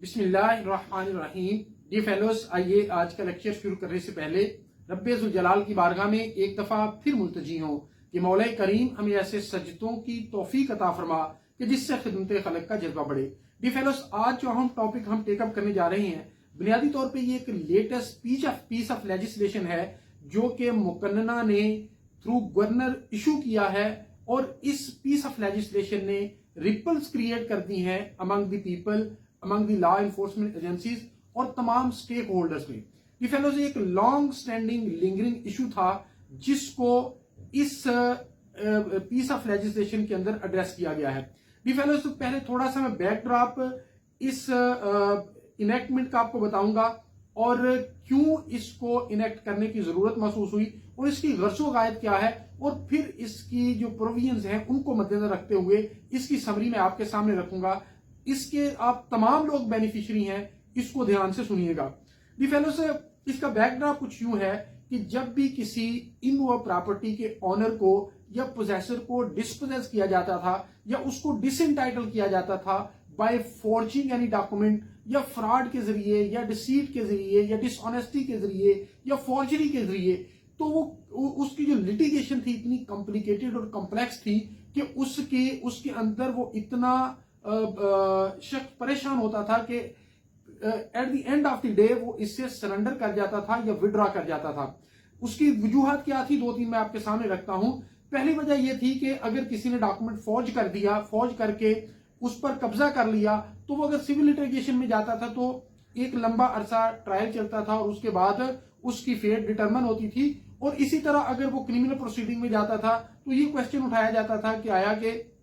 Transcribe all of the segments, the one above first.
बिस्मिल्लाहिर्रहमानिर्रहीम। D fellows, आइए आज का लेक्चर शुरू करने से पहले रब्बे जुल जलाल की बारगाह में एक दफा फिर मुल्तजी हों कि मौला करीम हमें ऐसे सजदों की तौफीक अता फरमा कि जिससे खिदमत खलक का जज्बा बढ़े। डी फेलोस, आज जो हम टॉपिक हम टेकअप करने जा रहे हैं, बुनियादी तौर पे ये एक लेटेस्ट पीस ऑफ लेजिस्लेशन है जो कि मुकन्ना ने थ्रू गवर्नर इशू किया है और इस पीस ऑफ लेजिस्लेशन ने रिपल्स क्रिएट कर दी हैं among the people, among the law enforcement agencies और तमाम स्टेक होल्डर्स में। ये फेलोज एक लॉन्ग स्टैंडिंग लिंगरिंग इशू था जिसको इस पीस ऑफ लेजिस्लेशन के अंदर एड्रेस किया गया है। डी फेलोज, तो पहले थोड़ा सा मैं बैकड्रॉप इस इनेक्टमेंट का आपको बताऊंगा और क्यों इसको इनेक्ट करने की जरूरत महसूस हुई और इसकी गर्सो गायद क्या है, और फिर इसकी जो प्रोविजंस हैं उनको मद्देनजर रखते हुए इसकी समरी मैं आपके सामने रखूंगा। इसके आप तमाम लोग बेनिफिशियरी हैं, इसको ध्यान से सुनिएगा। दी फेलोस, इसका बैकड्रॉप कुछ यूं है कि जब भी किसी इनमूवेबल प्रॉपर्टी के ऑनर को या पोजेसर को डिस्पोजेस किया जाता था या उसको डिसएंटाइटल किया जाता था बाय फॉर्जिंग एनी डॉक्यूमेंट या फ्रॉड के जरिए या डिसीट के जरिए या डिसऑनेस्टी के जरिए या फॉर्जरी के जरिए, तो वो उसकी जो लिटिगेशन थी इतनी कॉम्प्लिकेटेड और कॉम्प्लेक्स थी कि उसके अंदर वो इतना शख्स परेशान होता था कि at the end of the day वो इससे सरेंडर कर जाता था या विड्रॉ कर जाता था। उसकी वजूहत क्या थी, दो तीन मैं आपके सामने रखता हूं। पहली वजह यह थी कि अगर किसी ने डॉक्यूमेंट फॉर्ज कर दिया, फॉर्ज करके उस पर कब्जा कर लिया, तो वो अगर सिविल लिटिगेशन में जाता था तो एक लंबा अरसा ट्रायल चलता था और उसके बाद उसकी फेट डिटरमिन होती थी। और इसी तरह अगर वो क्रिमिनल प्रोसीडिंग में जाता था तो ये क्वेश्चन उठाया जाता था कि आया कि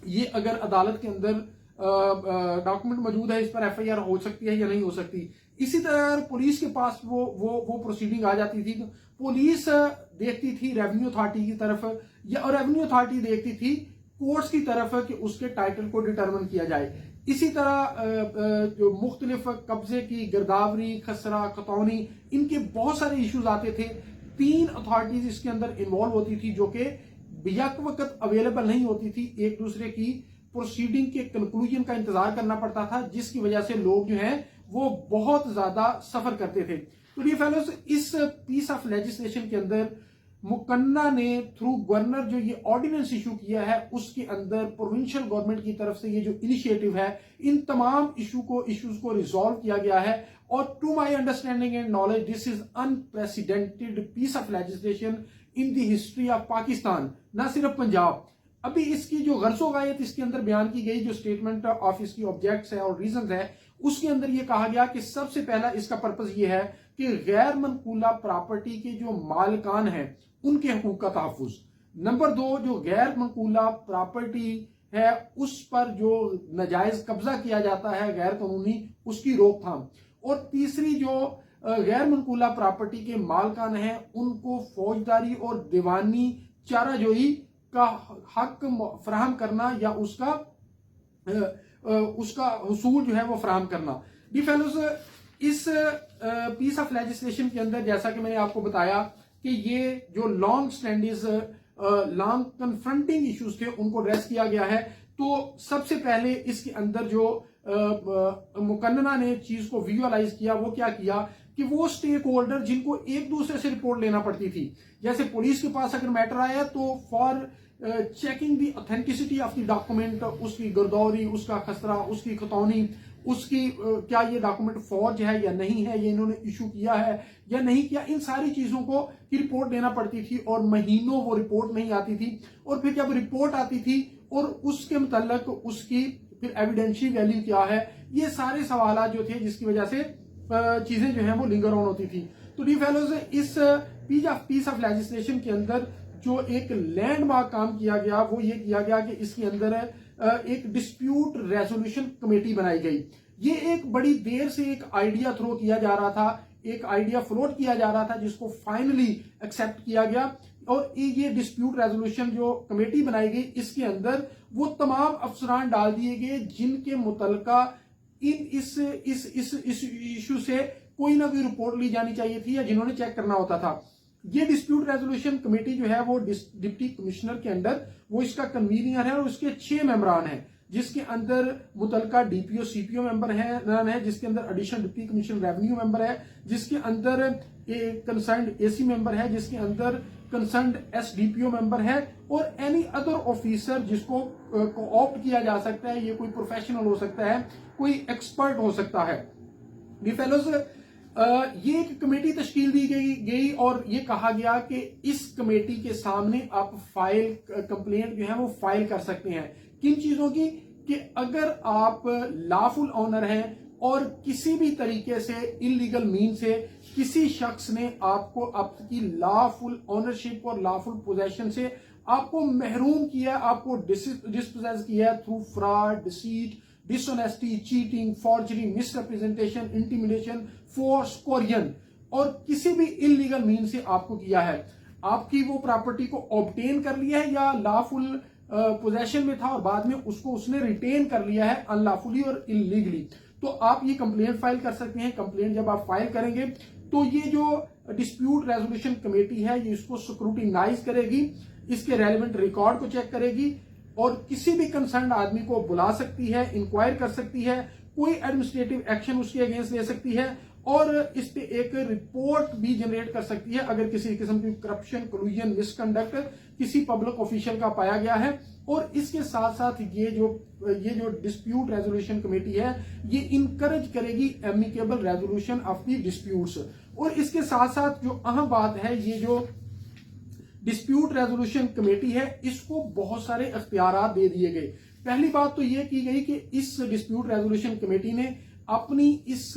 ये अगर अदालत के अंदर डॉक्यूमेंट मौजूद है, इस पर एफआईआर हो सकती है या नहीं हो सकती। इसी तरह अगर पुलिस के पास वो प्रोसीडिंग आ जाती थी तो पुलिस देखती थी रेवेन्यू अथॉरिटी की तरफ या रेवेन्यू अथॉरिटी देखती थी कोर्ट्स की तरफ कि उसके टाइटल को डिटरमिन किया जाए। इसी तरह जो मुख्तलिफ कब्जे की गिरदावरी, खसरा, खतौनी, इनके बहुत सारे इश्यूज आते थे। 3 अथॉरिटीज इसके अंदर इन्वॉल्व होती थी जो कि यक वक्त अवेलेबल नहीं होती थी, एक दूसरे की प्रोसीडिंग के कंक्लूजन का इंतजार करना पड़ता था, जिसकी वजह से लोग जो हैं वो बहुत ज्यादा सफर करते थे। तो डियर फेलोज, इस पीस ऑफ लेजिस्लेशन के अंदर मुकन्ना ने थ्रू गवर्नर जो ये ऑर्डिनेंस इशू किया है उसके अंदर प्रोविंशियल गवर्नमेंट की तरफ से ये जो इनिशिएटिव है, इन तमाम इश्यूज को रिजॉल्व किया गया है। और to my understanding and knowledge this is unprecedented piece of legislation in the history of Pakistan, ना सिर्फ पंजाब। अभी इसकी जो गर्सो गायत इसके अंदर बयान की गई, जो स्टेटमेंट ऑफ इसकी ऑब्जेक्ट्स है और रीजंस है, उसके अंदर ये कहा गया कि सबसे पहला इसका पर्पस ये है कि गैर मनकूला प्रॉपर्टी के जो मालिकान हैं उनके हकूक का तहफ्फुज। नंबर 2, जो गैर मनकूला प्रॉपर्टी है उस पर जो नाजायज कब्जा किया जाता है गैर कानूनी, उसकी रोकथाम। और तीसरी, जो गैर मनकूला प्रॉपर्टी के मालिकान हैं उनको फौजदारी और दीवानी चाराजोई का हक फराहम करना या उसका हुसूल जो है वो फराहम करना। डी फेलोज, इस पीस ऑफ लेजिस्लेशन के अंदर जैसा कि मैंने आपको बताया कि ये जो long standing long confronting issues थे उनको एड्रेस किया गया है। तो सबसे पहले इसके अंदर जो मुकन्ना ने चीज को विजुअलाइज किया, वो क्या किया कि वो स्टेक होल्डर जिनको एक दूसरे से रिपोर्ट लेना पड़ती थी, जैसे पुलिस के पास अगर मैटर आया तो for checking the authenticity of the document, उसकी गिरदौरी, उसका खसरा, उसकी खतौनी, उसकी क्या ये डॉक्यूमेंट फॉर्ज है या नहीं है, ये इन्होंने इशू किया है या नहीं किया, इन सारी चीजों को की रिपोर्ट देना पड़ती थी और महीनों वो रिपोर्ट नहीं आती थी। और फिर जब रिपोर्ट आती थी और उसके मुतल्लिक उसकी फिर एविडेंशियल वैल्यू क्या है, ये सारे सवाल जो थे जिसकी वजह से चीजें जो हैं वो लिंगर ऑन होती थी। तो डी फेलोज, इस पीस ऑफ लेजिस्लेशन के अंदर जो एक लैंडमार्क काम किया गया वो ये किया गया कि इसके अंदर एक डिस्प्यूट रेजोल्यूशन कमेटी बनाई गई। ये एक बड़ी देर से एक आइडिया थ्रो किया जा रहा था, एक आइडिया फ्लोट किया जा रहा था जिसको फाइनली एक्सेप्ट किया गया। और ये डिस्प्यूट रेजोल्यूशन जो कमेटी बनाई गई, इसके अंदर वो तमाम अफसरान डाल दिए गए जिनके मुतलका इस इशू से कोई ना कोई रिपोर्ट ली जानी चाहिए थी या जिन्होंने चेक करना होता था। ये डिस्प्यूट रेजोल्यूशन कमेटी जो है वो डिप्टी कमिश्नर के अंडर वो इसका कन्वीनर है और उसके 6 मेंबरान हैं। जिसके अंदर मुतलका डीपीओ सीपीओ मेंबर है नन है, जिसके अंदर additional deputy commissioner revenue member है, जिसके अंदर कंसर्न्ड एसी मेंबर है, जिसके अंदर कंसर्न्ड एसडीपीओ मेंबर है, और एनी अदर ऑफिसर जिसको ऑप्ट किया जा सकता है। ये कोई प्रोफेशनल हो सकता है, कोई एक्सपर्ट हो सकता है। डी फेलोज, ये एक कमेटी तश्कील दी गई और ये कहा गया कि इस कमेटी के सामने आप कंप्लेंट जो है वो फाइल कर सकते हैं। किन चीजों की? कि अगर आप लॉफुल ऑनर हैं और किसी भी तरीके से इलीगल मीन से किसी शख्स ने आपको आपकी लॉफुल ऑनरशिप और लॉफुल पोजेशन से आपको महरूम किया, आपको डिस्पोजेस किया through fraud, deceit, dishonesty, cheating, forgery, misrepresentation, intimidation, force, Korean और किसी भी इलीगल मीन से आपको किया है, आपकी वो प्रॉपर्टी को ऑब्टेन कर लिया है या लॉफुल पोजेशन में था और बाद में उसको उसने रिटेन कर लिया है अनलॉफुली और इलीगली, तो आप ये कंप्लेंट फाइल कर सकते हैं। कंप्लेंट जब आप फाइल करेंगे तो ये जो डिस्प्यूट रेजोल्यूशन कमेटी है ये इसको स्क्रूटिनाइज करेगी, इसके रेलेवेंट रिकॉर्ड को चेक करेगी और किसी भी कंसर्न आदमी को बुला सकती है, इंक्वायर कर सकती है, कोई एडमिनिस्ट्रेटिव एक्शन उसके अगेंस्ट ले सकती है और इस पे एक रिपोर्ट भी जनरेट कर सकती है अगर किसी किस्म की करप्शन, कोलूजन, मिसकंडक्ट किसी पब्लिक ऑफिशियल का पाया गया है। और इसके साथ साथ ये जो डिस्प्यूट रेजोल्यूशन कमेटी है ये इनकरेज करेगी amicable resolution of the disputes. और इसके साथ साथ जो अहम बात है, ये जो डिस्प्यूट रेजोल्यूशन कमेटी है इसको बहुत सारे अख्तियारात दे दिए गए। पहली बात तो ये की गई कि इस डिस्प्यूट रेजोल्यूशन कमेटी ने अपनी इस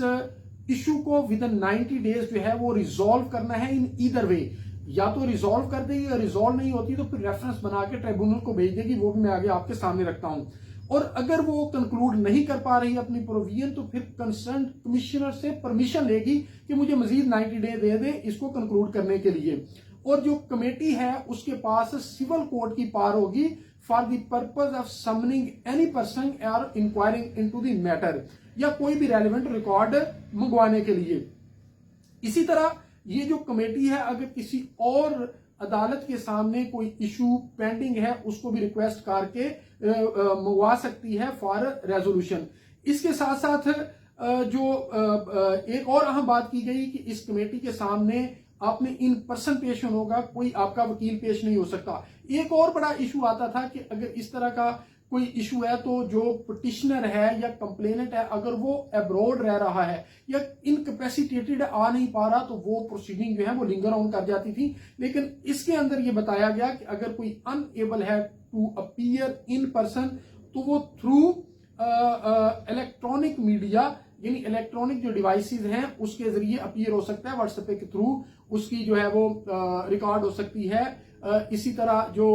इशू को विद इन 90 डेज जो है वो रिजॉल्व करना है इन ईदर वे, या तो रिजॉल्व कर देगी या रिजॉल्व नहीं होती तो फिर रेफरेंस बना के ट्रिब्यूनल को भेज देगी, वो भी मैं आगे आपके सामने रखता हूं। और अगर वो कंक्लूड नहीं कर पा रही अपनी प्रोविजन तो फिर कंसर्न कमिश्नर से परमिशन लेगी कि मुझे मजीद 90 डे दे दे इसको कंक्लूड करने के लिए। और जो कमेटी है उसके पास सिविल कोर्ट की पावर होगी for the purpose of summoning any person और इंक्वायरिंग इनटू द मैटर, या कोई भी रेलेवेंट रिकॉर्ड मंगवाने के लिए। इसी तरह ये जो कमेटी है अगर किसी और अदालत के सामने कोई इशू पेंडिंग है उसको भी रिक्वेस्ट करके मंगवा सकती है फॉर रेजोल्यूशन। इसके साथ साथ जो एक और अहम बात की गई कि इस कमेटी के सामने आपने इन पर्सन पेश होना होगा, कोई आपका वकील पेश नहीं हो सकता। एक और बड़ा इशू आता था कि अगर इस तरह का कोई इशू है तो जो पिटिशनर है या कंप्लेनेंट है अगर वो अब्रॉड रह रहा है या इनकैपेसिटेटेड आ नहीं पा रहा तो वो प्रोसीडिंग जो है वो लिंगर ऑन कर जाती थी। लेकिन इसके अंदर ये बताया गया कि अगर कोई अनएबल है टू अपीयर इन पर्सन तो वो थ्रू इलेक्ट्रॉनिक मीडिया यानी इलेक्ट्रॉनिक जो डिवाइसेस हैं उसके जरिए अपीयर हो सकता है, व्हाट्सएप के थ्रू उसकी जो है वो रिकॉर्ड हो सकती है। इसी तरह जो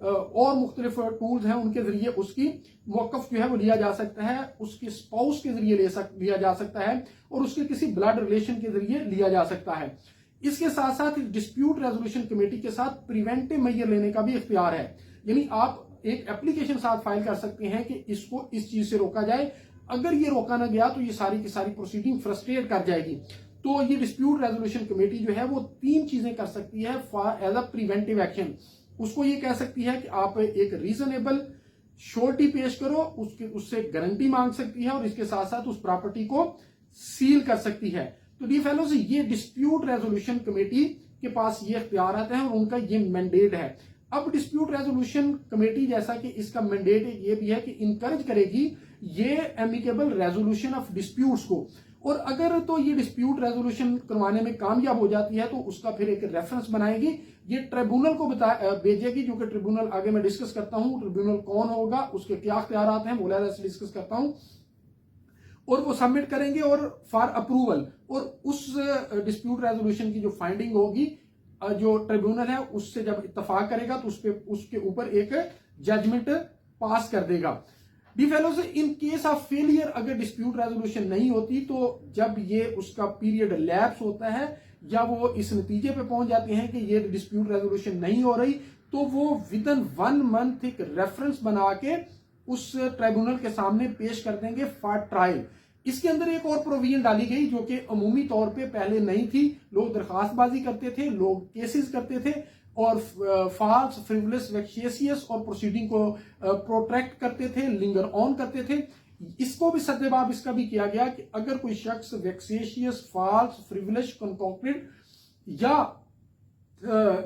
और मुख्तलिफ टूल्स हैं उनके जरिए उसकी मौकफ जो है वो लिया जा सकता है, उसके स्पाउस के जरिए लिया जा सकता है और उसके किसी ब्लड रिलेशन के जरिए लिया जा सकता है। इसके साथ साथ डिस्प्यूट रेजोल्यूशन कमेटी के साथ प्रिवेंटिव मेजर लेने का भी इख्तियार है, यानी आप एक एप्लीकेशन साथ फाइल कर सकते हैं कि इसको इस चीज से रोका जाए। अगर ये रोका ना गया तो ये सारी की सारी प्रोसीडिंग फ्रस्ट्रेट कर जाएगी। तो ये डिस्प्यूट रेजोल्यूशन कमेटी जो है वो 3 चीजें कर सकती है for as a preventive action. उसको ये कह सकती है कि आप एक रीजनेबल श्योरिटी पेश करो, उससे गारंटी मांग सकती है और इसके साथ साथ उस प्रॉपर्टी को सील कर सकती है। तो डी फेलोज ये डिस्प्यूट रेजोल्यूशन कमेटी के पास ये इख्तियार आते हैं और उनका ये मैंडेट है। अब डिस्प्यूट रेजोल्यूशन कमेटी जैसा कि इसका मैंडेट ये भी है कि इनकरेज करेगी ये एमिकेबल रेजोल्यूशन ऑफ डिस्प्यूट्स को, और अगर तो ये डिस्प्यूट रेजोल्यूशन करवाने में कामयाब हो जाती है तो उसका फिर एक रेफरेंस बनाएगी, ये ट्रिब्यूनल को भेजेगी, जो कि ट्रिब्यूनल आगे मैं डिस्कस करता हूं। ट्रिब्यूनल कौन होगा, उसके क्या इख्तियारात हैं, वो से डिस्कस करता हूं, और वो सबमिट करेंगे और फॉर अप्रूवल। और उस डिस्प्यूट रेजोल्यूशन की जो फाइंडिंग होगी जो ट्रिब्यूनल है उससे जब इत्तफाक करेगा तो उसके ऊपर एक जजमेंट पास कर देगा। D fellows in case of failure अगर डिस्प्यूट रेजोल्यूशन नहीं होती तो जब ये उसका पीरियड लैप्स होता है या वो इस नतीजे पे पहुंच जाते हैं कि ये डिस्प्यूट रेजोल्यूशन नहीं हो रही तो वो विद इन 1 मंथ एक रेफरेंस बना के उस ट्राइब्यूनल के सामने पेश कर देंगे फॉर ट्रायल। इसके अंदर एक और प्रोविजन डाली गई जो कि अमूमी तौर पे पहले नहीं थी। लोग दरखास्तबाजी करते थे, लोग केसेस करते थे, और फॉल्स, फ्रिवलेस, वेक्शियस और प्रोसीडिंग को प्रोट्रैक्ट करते थे, लिंगर ऑन करते थे। इसको भी सद्देबाब इसका भी किया गया कि अगर कोई शख्स वेक्सेशियस, फॉल्स, फ्रिवलेस, कंकॉक्टेड या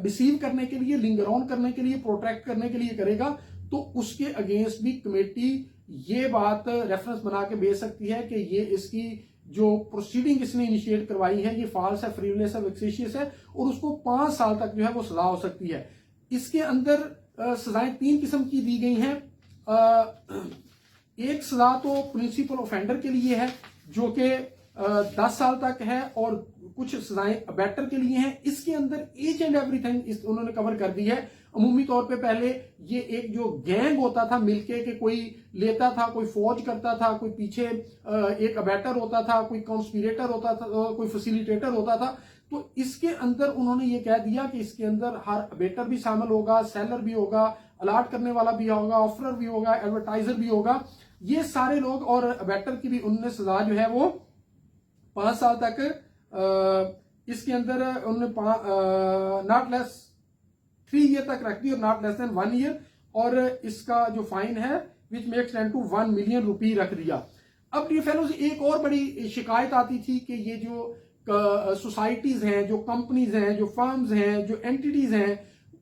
डिसीव करने के लिए, लिंगर ऑन करने के लिए, प्रोट्रैक्ट करने के लिए करेगा तो उसके अगेंस्ट भी कमेटी ये बात रेफरेंस बना के भेज सकती है कि ये इसकी जो प्रोसीडिंग इसने इनिशिएट करवाई है ये फॉल्स है, फ्रिवलेस है, वेक्सेशियस है और उसको 5 साल तक जो है वो सजा हो सकती है। इसके अंदर सजाएं 3 किस्म की दी गई हैं। एक सजा तो प्रिंसिपल ऑफेंडर के लिए है जो कि 10 साल तक है और कुछ सजाएं अबैटर के लिए हैं। इसके अंदर ईच एंड एवरीथिंग उन्होंने कवर कर दी है। अमूमी तौर पे पहले ये एक जो गैंग होता था मिलके के कोई लेता था, कोई फौज करता था, कोई पीछे एक अबैटर होता था, कोई कॉन्स्पिरेटर होता था, कोई फैसिलिटेटर होता था। तो इसके अंदर उन्होंने ये कह दिया कि इसके अंदर हर अबेटर भी शामिल होगा, सेलर भी होगा, अलाट करने वाला भी होगा, ऑफरर भी होगा, एडवर्टाइजर भी होगा, ये सारे लोग। और अबेटर की भी उन्होंने सजा जो है वो 5 साल तक इसके अंदर उन्होंने नॉट लेस 3 ईयर तक रख दी और नॉट लेस देन 1 ईयर। और इसका जो फाइन है विच मेक्स 10 to 1 मिलियन रुपी रख दिया। अब डियर फेलोज एक और बड़ी शिकायत आती थी कि ये जो सोसाइटीज हैं, जो कंपनीज हैं, जो फर्म्स हैं, जो एंटिटीज हैं,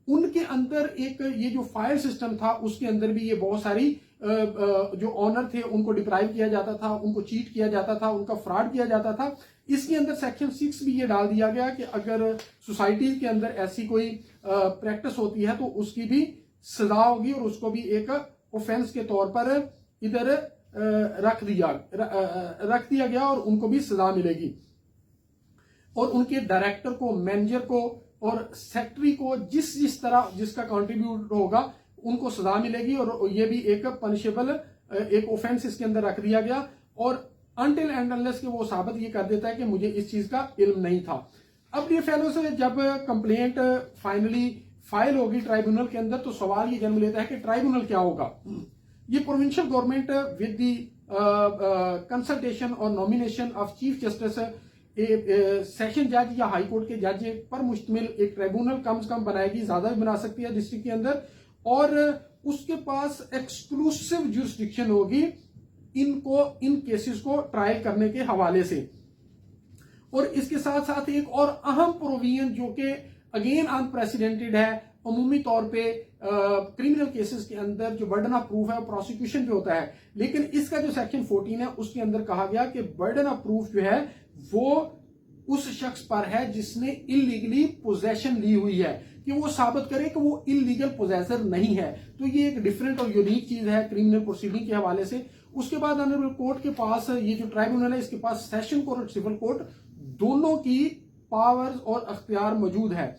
उनके अंदर एक ये जो फायर सिस्टम था उसके अंदर भी ये बहुत सारी जो ऑनर थे उनको डिप्राइव किया जाता था, उनको चीट किया जाता था, उनका फ्रॉड किया जाता था। इसके अंदर सेक्शन 6 भी ये डाल दिया गया कि अगर सोसाइटी के अंदर ऐसी कोई प्रैक्टिस होती है तो उसकी भी सजा होगी और उसको भी एक ऑफेंस के तौर पर इधर रख दिया गया और उनको भी सजा मिलेगी। और उनके डायरेक्टर को, मैनेजर को और सेक्रेटरी को जिस तरह जिसका कंट्रीब्यूट होगा उनको सजा मिलेगी और ये भी एक पनिशेबल एक ऑफेंस इसके अंदर रख दिया गया। और अनटिल एंड अनलेस कि वो साबित ये कर देता है कि मुझे इस चीज का इल्म नहीं था। अब ये फेलो से जब कंप्लेंट फाइनली फाइल होगी ट्राइब्यूनल के अंदर तो सवाल ये जन्म लेता है कि ट्राइब्यूनल क्या होगा। ये provincial government with the consultation और nomination of chief justice session जज या हाई कोर्ट के जज पर मुश्तमिल एक ट्राइब्यूनल कम से कम बनाएगी, ज्यादा भी बना सकती है डिस्ट्रिक्ट के अंदर। और उसके पास एक्सक्लूसिव जुरिस्डिक्शन होगी इन केसेस को ट्रायल करने के हवाले से। और इसके साथ साथ एक और अहम प्रोविजन जो कि अगेन अनप्रेसिडेंटेड है, अमूमी तौर पे क्रिमिनल केसेस के अंदर जो बर्डन ऑफ प्रूफ है वो प्रोसिक्यूशन पे होता है, लेकिन इसका जो सेक्शन 14 है उसके अंदर कहा गया कि बर्डन ऑफ प्रूफ जो है वो उस शख्स पर है जिसने इलीगली पोजेशन ली हुई है, कि वो साबित करे कि वो इलीगल पोजेसर नहीं है। तो ये एक डिफरेंट और यूनिक चीज है क्रिमिनल प्रोसीडिंग के हवाले से। उसके बाद ऑनरेबल कोर्ट के पास ये जो ट्राइब्यूनल है इसके पास सेशन कोर्ट और सिविल कोर्ट दोनों की पावर्स और अख्तियार मौजूद है।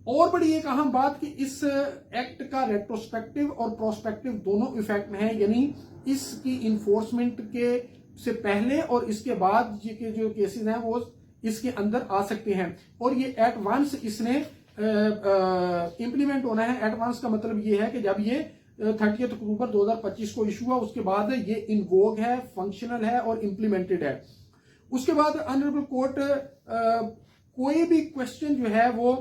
और बड़ी एक अहम बात कि इस एक्ट का रेट्रोस्पेक्टिव और प्रोस्पेक्टिव दोनों इफेक्ट हैं, यानी इसकी इन्फोर्समेंट के से पहले और इसके बाद के जो केसेस हैं वो इसके अंदर आ सकते हैं। और ये एट वंस इसने इंप्लीमेंट होना है। एट वंस का मतलब ये है कि जब ये 30 अक्टूबर 2025 को इशू हुआ उसके बाद ये इनवोग है, फंक्शनल है और इंप्लीमेंटेड है। उसके बाद ऑनरेबल कोर्ट कोई भी क्वेश्चन जो है वो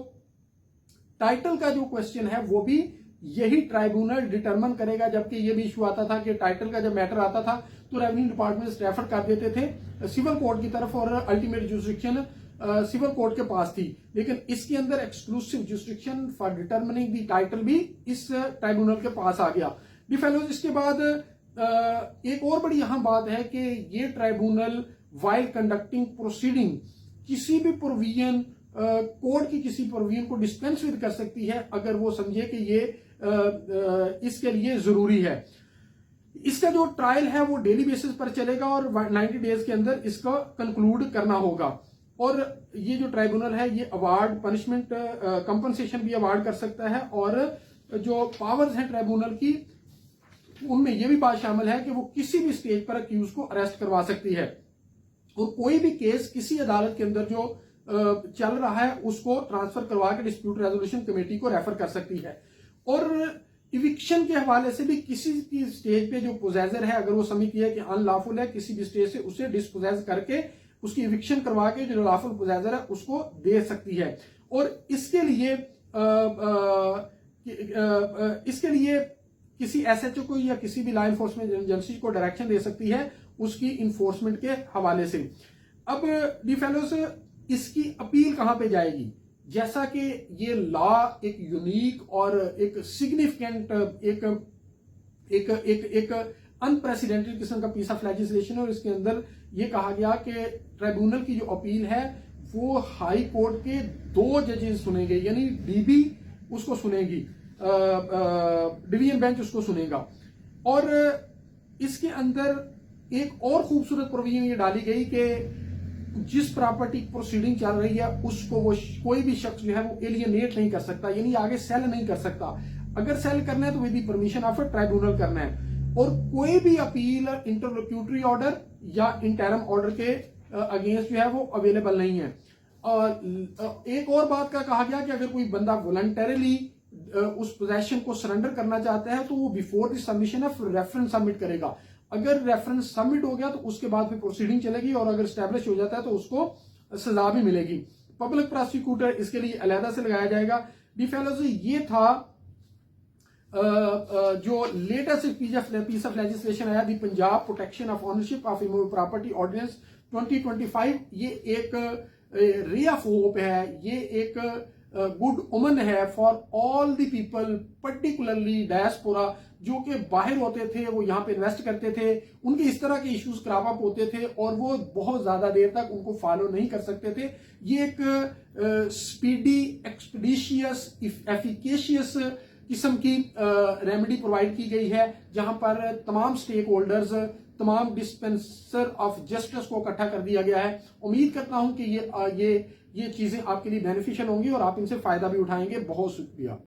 टाइटल का जो क्वेश्चन है वो भी यही ट्राइब्यूनल डिटरमिन करेगा। जबकि ये भी इशू आता था कि टाइटल का जब मैटर आता था तो रेवेन्यू डिपार्टमेंट रेफर कर देते थे सिविल कोर्ट की तरफ और अल्टीमेट जुरिस्डिक्शन सिविल कोर्ट के पास थी, लेकिन इसके अंदर exclusive jurisdiction for determining the title भी इस ट्राइब्यूनल के पास आ गया। डिफेलोज इसके बाद एक और बड़ी अहम बात है कि ये ट्राइब्यूनल वाइल कंडक्टिंग प्रोसीडिंग किसी भी प्रोविजन कोर्ट की किसी प्रोविजन को डिस्पेंस विद कर सकती है अगर वो समझे कि ये इसके लिए जरूरी है। इसका जो ट्रायल है वो डेली बेसिस पर चलेगा और 90 डेज के अंदर इसको कंक्लूड करना होगा। और ये जो ट्राइब्यूनल है ये अवार्ड, पनिशमेंट, कंपनसेशन भी अवार्ड कर सकता है। और जो पावर्स हैं ट्राइब्यूनल की उनमें यह भी बात शामिल है कि वो किसी भी स्टेज पर अक्यूज को अरेस्ट करवा सकती है और कोई भी केस किसी अदालत के अंदर जो चल रहा है उसको ट्रांसफर करवा के डिस्प्यूट रेजोल्यूशन कमेटी को रेफर कर सकती है। और इविक्शन के हवाले से भी किसी की स्टेज पे जो पोजेसर है अगर वो समझती है कि अनलॉफुल है, किसी भी स्टेज से उसे डिस्पोजेस करके उसकी इविक्शन करवा के जो लॉफुल पोजेसर है उसको दे सकती है। और इसके लिए इसके लिए किसी एसएचओ को या किसी भी लॉ एनफोर्समेंट एजेंसी को डायरेक्शन दे सकती है उसकी इन्फोर्समेंट के हवाले से। अब डी फेलोज इसकी अपील कहां पे जाएगी? जैसा कि ये लॉ एक यूनिक और एक सिग्निफिकेंट एक एक एक एक अनप्रेसिडेंटेड किस्म का पीस ऑफ लेजिस्लेशन है और इसके अंदर ये कहा गया कि ट्राइब्यूनल की जो अपील है वो हाई कोर्ट के 2 जजेस सुनेंगे, यानी डीबी उसको सुनेगी, डिवीजन बेंच उसको सुनेगा। और इसके अंदर एक और खूबसूरत प्रोविजन ये डाली गई कि जिस प्रॉपर्टी प्रोसीडिंग चल रही है उसको वो कोई भी शख्स जो है वो एलियनेट नहीं कर सकता, यानी आगे सेल नहीं कर सकता। अगर सेल करना है तो with the permission of tribunal करना है। और कोई भी अपील इंटरलोक्यूटरी ऑर्डर या इंटरम ऑर्डर के अगेंस्ट जो है वो अवेलेबल नहीं है। और एक और बात का कहा गया कि अगर कोई बंदा वॉलंटरीली उस पोजेशन को सरेंडर करना चाहता है तो वो before the submission of reference submit करेगा। अगर रेफरेंस सबमिट हो गया तो उसके बाद फिर प्रोसीडिंग चलेगी और अगर स्टैब्लिश हो जाता है तो उसको सजा भी मिलेगी। पब्लिक प्रोसिक्यूटर इसके लिए अलहदा से लगाया जाएगा। डी फेलोज ये था जो लेटेस्ट पीस ऑफ लेजिस्लेशन आया, the Punjab protection of ownership of immovable property ordinance 2025। ये एक रे ऑफ होप है, ये एक गुड ओमन है for all the people, particularly diaspora जो कि बाहर होते थे, वो यहाँ पे इन्वेस्ट करते थे, उनके इस तरह के इश्यूज क्रॉप अप होते थे और वो बहुत ज्यादा देर तक उनको फॉलो नहीं कर सकते थे। ये एक स्पीडी, एक्सपीडिशियस, एफिकेशियस किस्म की रेमेडी प्रोवाइड की गई है जहां पर तमाम स्टेक होल्डर्स, तमाम डिस्पेंसर ऑफ जस्टिस को इकट्ठा कर दिया गया है। उम्मीद करता हूं कि ये चीजें आपके लिए बेनिफिशियल होंगी और आप इनसे फायदा भी उठाएंगे। बहुत शुक्रिया।